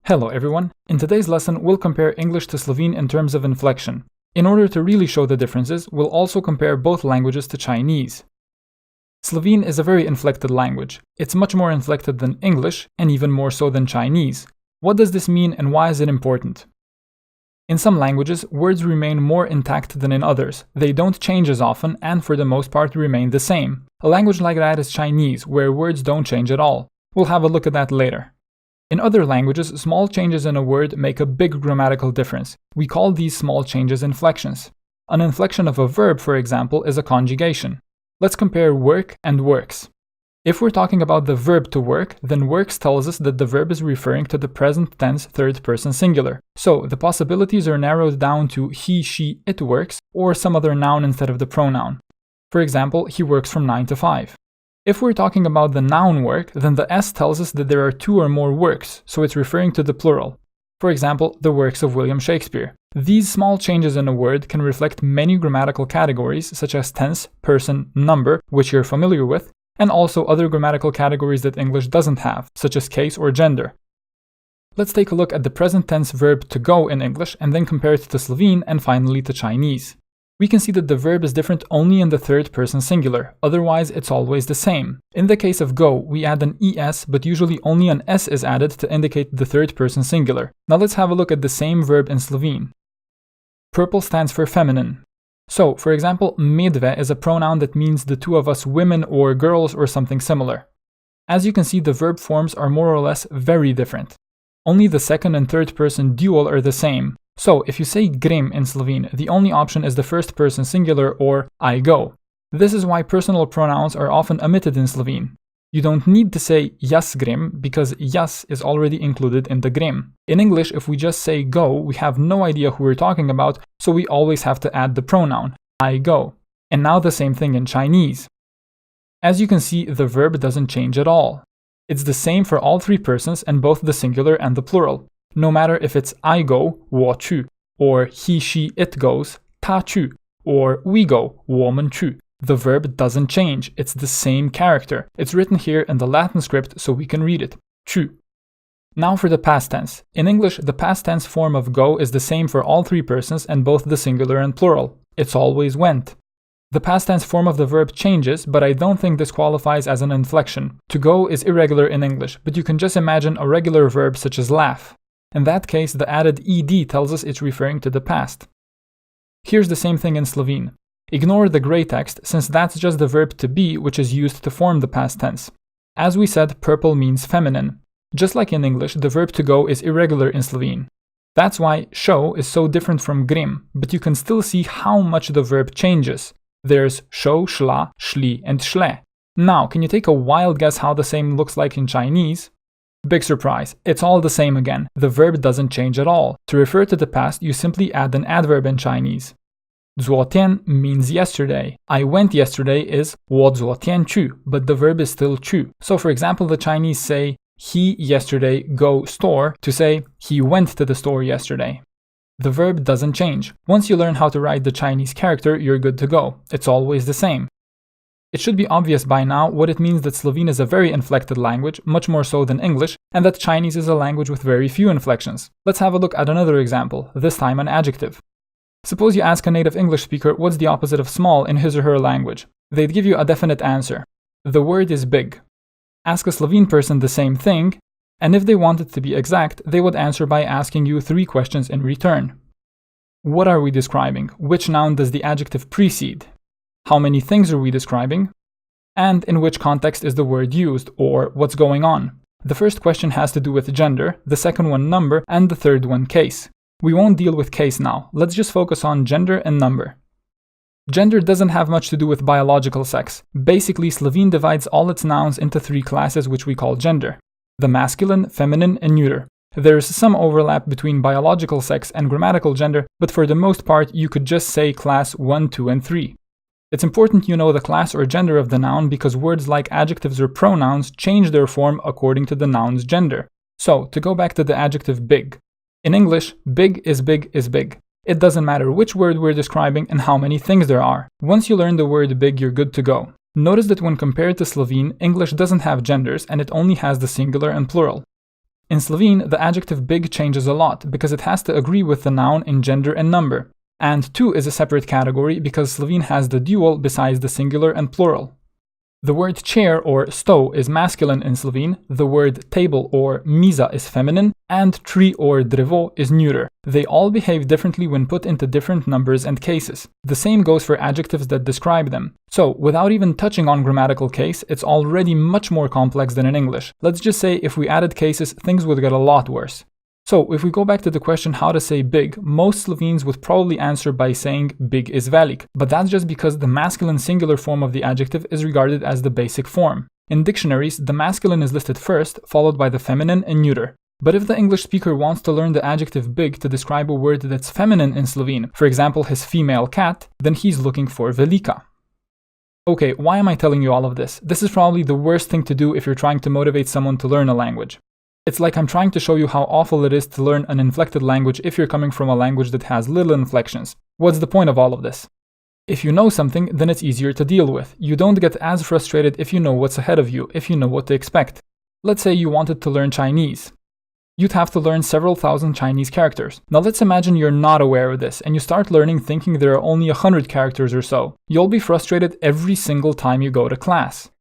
Hello everyone, in today's lesson we'll compare English to Slovene in terms of inflection. In order to really show the differences, we'll also compare both languages to Chinese. Slovene is a very inflected language. It's much more inflected than English, and even more so than Chinese. What does this mean and why is it important? In some languages, words remain more intact than in others. They don't change as often and for the most part remain the same. A language like that is Chinese, where words don't change at all. We'll have a look at that later. In other languages, small changes in a word make a big grammatical difference. We call these small changes inflections. An inflection of a verb, for example, is a conjugation. Let's compare work and works. If we're talking about the verb to work, then works tells us that the verb is referring to the present tense third person singular. So the possibilities are narrowed down to he, she, it works, or some other noun instead of the pronoun. For example, he works from 9 to 5. If we're talking about the noun work, then the S tells us that there are two or more works, so it's referring to the plural. For example, the works of William Shakespeare. These small changes in a word can reflect many grammatical categories such as tense, person, number, which you're familiar with, and also other grammatical categories that English doesn't have, such as case or gender. Let's take a look at the present tense verb to go in English and then compare it to Slovene and finally to Chinese. We can see that the verb is different only in the third person singular, otherwise it's always the same. In the case of go, we add an es, but usually only an s is added to indicate the third person singular. Now let's have a look at the same verb in Slovene. Purple stands for feminine. So, for example, medve is a pronoun that means the two of us women or girls or something similar. As you can see, the verb forms are more or less very different. Only the second and third person dual are the same. So, if you say grem in Slovene, the only option is the first person singular or I go. This is why personal pronouns are often omitted in Slovene. You don't need to say jaz grem because jaz is already included in the grem. In English, if we just say go, we have no idea who we're talking about, so we always have to add the pronoun, I go. And now the same thing in Chinese. As you can see, the verb doesn't change at all. It's the same for all three persons and both the singular and the plural. No matter if it's I go, 我去, or he, she, it goes, 他去, or we go, 我们去. The verb doesn't change, it's the same character. It's written here in the Latin script so we can read it.去. Now for the past tense. In English, the past tense form of go is the same for all three persons and both the singular and plural. It's always went. The past tense form of the verb changes, but I don't think this qualifies as an inflection. To go is irregular in English, but you can just imagine a regular verb such as laugh. In that case, the added ed tells us it's referring to the past. Here's the same thing in Slovene. Ignore the gray text, since that's just the verb to be, which is used to form the past tense. As we said, purple means feminine. Just like in English, the verb to go is irregular in Slovene. That's why šel is so different from grem, but you can still see how much the verb changes. There's šel, šla, šli, and šle. Now, can you take a wild guess how the same looks like in Chinese? Big surprise, it's all the same again. The verb doesn't change at all. To refer to the past, you simply add an adverb in Chinese. 昨天 means yesterday. I went yesterday is 我昨天去, but the verb is still 去. So for example, the Chinese say he yesterday go store to say he went to the store yesterday. The verb doesn't change. Once you learn how to write the Chinese character, you're good to go. It's always the same. It should be obvious by now what it means that Slovene is a very inflected language, much more so than English, and that Chinese is a language with very few inflections. Let's have a look at another example, this time an adjective. Suppose you ask a native English speaker what's the opposite of small in his or her language. They'd give you a definite answer. The word is big. Ask a Slovene person the same thing, and if they wanted to be exact, they would answer by asking you 3 questions in return. What are we describing? Which noun does the adjective precede? How many things are we describing? And in which context is the word used, or what's going on? The first question has to do with gender, the second one number, and the third one case. We won't deal with case now, let's just focus on gender and number. Gender doesn't have much to do with biological sex. Basically, Slovene divides all its nouns into 3 classes which we call gender. The masculine, feminine, and neuter. There's some overlap between biological sex and grammatical gender, but for the most part you could just say class 1, 2, and 3. It's important you know the class or gender of the noun because words like adjectives or pronouns change their form according to the noun's gender. So, to go back to the adjective big. In English, big is big is big. It doesn't matter which word we're describing and how many things there are. Once you learn the word big, you're good to go. Notice that when compared to Slovene, English doesn't have genders and it only has the singular and plural. In Slovene, the adjective big changes a lot because it has to agree with the noun in gender and number. And two is a separate category because Slovene has the dual besides the singular and plural. The word chair or sto is masculine in Slovene, the word table or miza is feminine, and tree or drevo is neuter. They all behave differently when put into different numbers and cases. The same goes for adjectives that describe them. So, without even touching on grammatical case, it's already much more complex than in English. Let's just say if we added cases, things would get a lot worse. So, if we go back to the question how to say big, most Slovenes would probably answer by saying big is velik, but that's just because the masculine singular form of the adjective is regarded as the basic form. In dictionaries, the masculine is listed first, followed by the feminine and neuter. But if the English speaker wants to learn the adjective big to describe a word that's feminine in Slovene, for example his female cat, then he's looking for velika. Okay, why am I telling you all of this? This is probably the worst thing to do if you're trying to motivate someone to learn a language. It's like I'm trying to show you how awful it is to learn an inflected language if you're coming from a language that has little inflections. What's the point of all of this? If you know something, then it's easier to deal with. You don't get as frustrated if you know what's ahead of you, if you know what to expect. Let's say you wanted to learn Chinese. You'd have to learn several thousand Chinese characters. Now let's imagine you're not aware of this and you start learning thinking there are only 100 characters or so. You'll be frustrated every single time you go to class.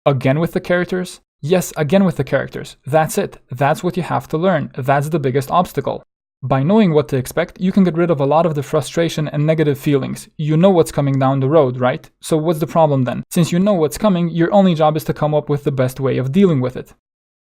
Again with the characters? Yes, again with the characters. That's it. That's what you have to learn. That's the biggest obstacle. By knowing what to expect, you can get rid of a lot of the frustration and negative feelings. You know what's coming down the road, right? So what's the problem then? Since you know what's coming, your only job is to come up with the best way of dealing with it.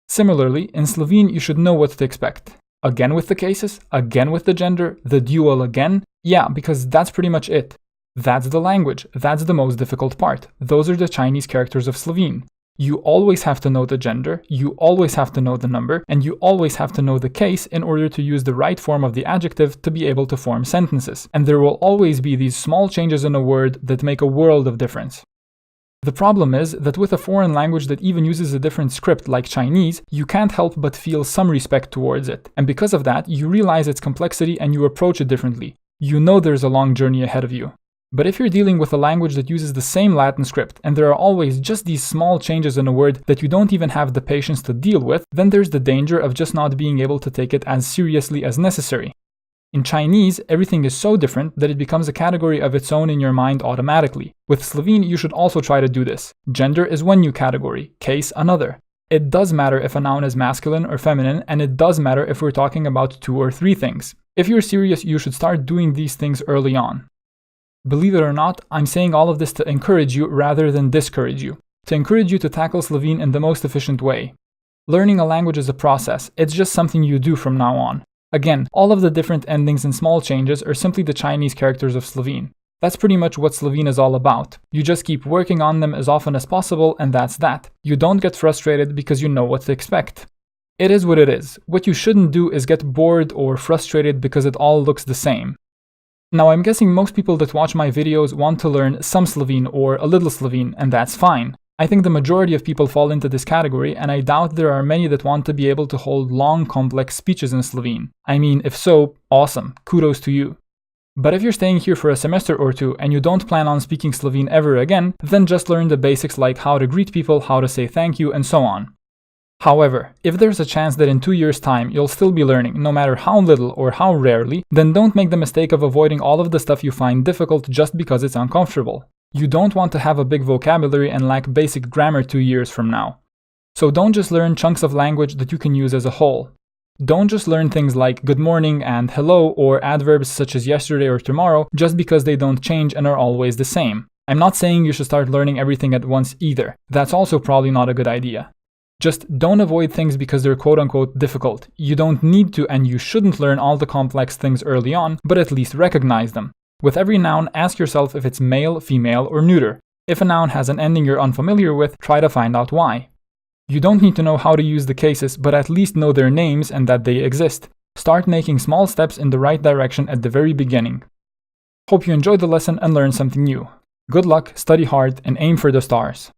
Similarly, in Slovene, you should know what to expect. Again with the cases, again with the gender, the dual again. Yeah, because that's pretty much it. That's the language. That's the most difficult part. Those are the Chinese characters of Slovene. You always have to know the gender, you always have to know the number, and you always have to know the case in order to use the right form of the adjective to be able to form sentences. And there will always be these small changes in a word that make a world of difference. The problem is that with a foreign language that even uses a different script like Chinese, you can't help but feel some respect towards it. And because of that, you realize its complexity and you approach it differently. You know there's a long journey ahead of you. But if you're dealing with a language that uses the same Latin script, and there are always just these small changes in a word that you don't even have the patience to deal with, then there's the danger of just not being able to take it as seriously as necessary. In Chinese, everything is so different that it becomes a category of its own in your mind automatically. With Slovene, you should also try to do this. Gender is one new category, case another. It does matter if a noun is masculine or feminine, and it does matter if we're talking about 2 or 3 things. If you're serious, you should start doing these things early on. Believe it or not, I'm saying all of this to encourage you rather than discourage you. To encourage you to tackle Slovene in the most efficient way. Learning a language is a process, it's just something you do from now on. Again, all of the different endings and small changes are simply the Chinese characters of Slovene. That's pretty much what Slovene is all about. You just keep working on them as often as possible and that's that. You don't get frustrated because you know what to expect. It is what it is. What you shouldn't do is get bored or frustrated because it all looks the same. Now I'm guessing most people that watch my videos want to learn some Slovene or a little Slovene, and that's fine. I think the majority of people fall into this category, and I doubt there are many that want to be able to hold long, complex speeches in Slovene. I mean, if so, awesome, kudos to you. But if you're staying here for a semester or 2 and you don't plan on speaking Slovene ever again, then just learn the basics like how to greet people, how to say thank you, and so on. However, if there's a chance that in 2 years' time you'll still be learning, no matter how little or how rarely, then don't make the mistake of avoiding all of the stuff you find difficult just because it's uncomfortable. You don't want to have a big vocabulary and lack basic grammar 2 years from now. So don't just learn chunks of language that you can use as a whole. Don't just learn things like good morning and hello or adverbs such as yesterday or tomorrow just because they don't change and are always the same. I'm not saying you should start learning everything at once either. That's also probably not a good idea. Just don't avoid things because they're quote-unquote difficult. You don't need to and you shouldn't learn all the complex things early on, but at least recognize them. With every noun, ask yourself if it's male, female, or neuter. If a noun has an ending you're unfamiliar with, try to find out why. You don't need to know how to use the cases, but at least know their names and that they exist. Start making small steps in the right direction at the very beginning. Hope you enjoyed the lesson and learned something new. Good luck, study hard, and aim for the stars.